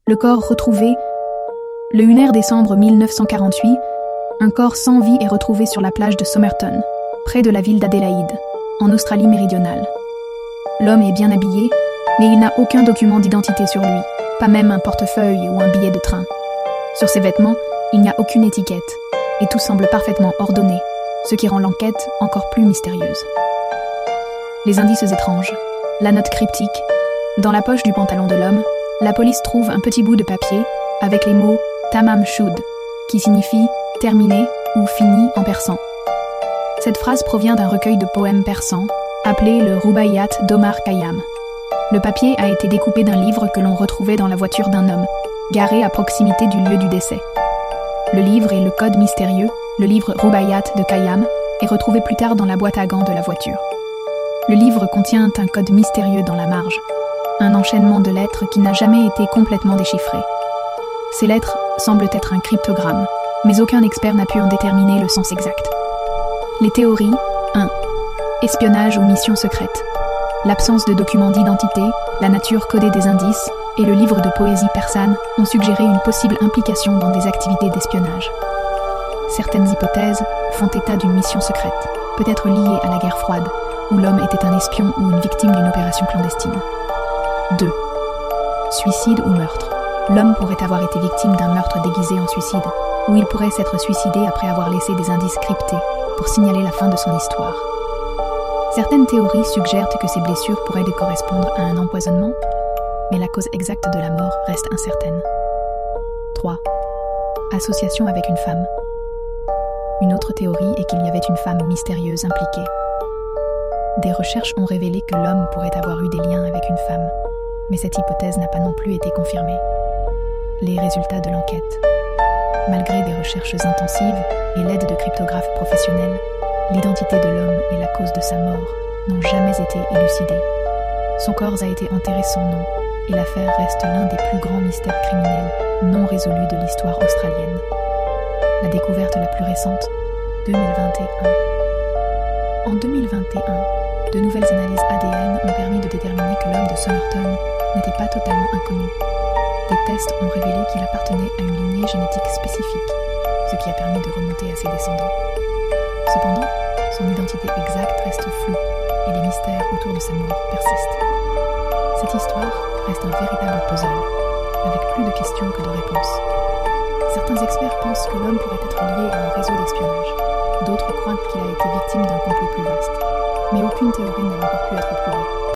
Le corps retrouvé. Le 1er décembre 1948, un corps sans vie est retrouvé sur la plage de Somerton, près de la ville d'Adélaïde, en Australie méridionale. L'homme est bien habillé, mais il n'a aucun document d'identité sur lui, pas même un portefeuille ou un billet de train. Sur ses vêtements, il n'y a aucune étiquette, et tout semble parfaitement ordonné, ce qui rend l'enquête encore plus mystérieuse. Les indices étranges, la note cryptique. Dans la poche du pantalon de l'homme, la police trouve un petit bout de papier avec les mots « Tamam Shud », qui signifie « terminé » ou « fini » en persan. Cette phrase provient d'un recueil de poèmes persans appelé le Rubaiyat d'Omar Khayyam. Le papier a été découpé d'un livre que l'on retrouvait dans la voiture d'un homme, garé à proximité du lieu du décès. Le livre et le code mystérieux, le livre Rubaiyat de Khayyam, est retrouvé plus tard dans la boîte à gants de la voiture. Le livre contient un code mystérieux dans la marge, un enchaînement de lettres qui n'a jamais été complètement déchiffré. Ces lettres semblent être un cryptogramme, mais aucun expert n'a pu en déterminer le sens exact. Les théories 1. Espionnage ou mission secrète. L'absence de documents d'identité, la nature codée des indices et le livre de poésie persane ont suggéré une possible implication dans des activités d'espionnage. Certaines hypothèses font état d'une mission secrète, peut-être liée à la guerre froide, où l'homme était un espion ou une victime d'une opération clandestine. 2. Suicide ou meurtre. L'homme pourrait avoir été victime d'un meurtre déguisé en suicide, ou il pourrait s'être suicidé après avoir laissé des indices cryptés pour signaler la fin de son histoire. Certaines théories suggèrent que ces blessures pourraient correspondre à un empoisonnement, mais la cause exacte de la mort reste incertaine. 3. Association avec une femme. Une autre théorie est qu'il y avait une femme mystérieuse impliquée. Des recherches ont révélé que l'homme pourrait avoir eu des liens avec une femme, mais cette hypothèse n'a pas non plus été confirmée. Les résultats de l'enquête. Malgré des recherches intensives et l'aide de cryptographes professionnels, l'identité de l'homme et la cause de sa mort n'ont jamais été élucidées. Son corps a été enterré sans nom, et l'affaire reste l'un des plus grands mystères criminels non résolus de l'histoire australienne. La découverte la plus récente, 2021. En 2021, de nouvelles analyses ADN ont permis de déterminer que l'homme de Somerton n'était pas totalement inconnu. Des tests ont révélé qu'il appartenait à une lignée génétique spécifique, ce qui a permis de remonter à ses descendants. Cependant, son identité exacte reste floue et les mystères autour de sa mort persistent. Cette histoire reste un véritable puzzle, avec plus de questions que de réponses. Certains experts pensent que l'homme pourrait être lié à un réseau d'espionnage. D'autres croient qu'il a été victime d'un complot plus vaste. Mais aucune théorie n'a encore pu être prouvée.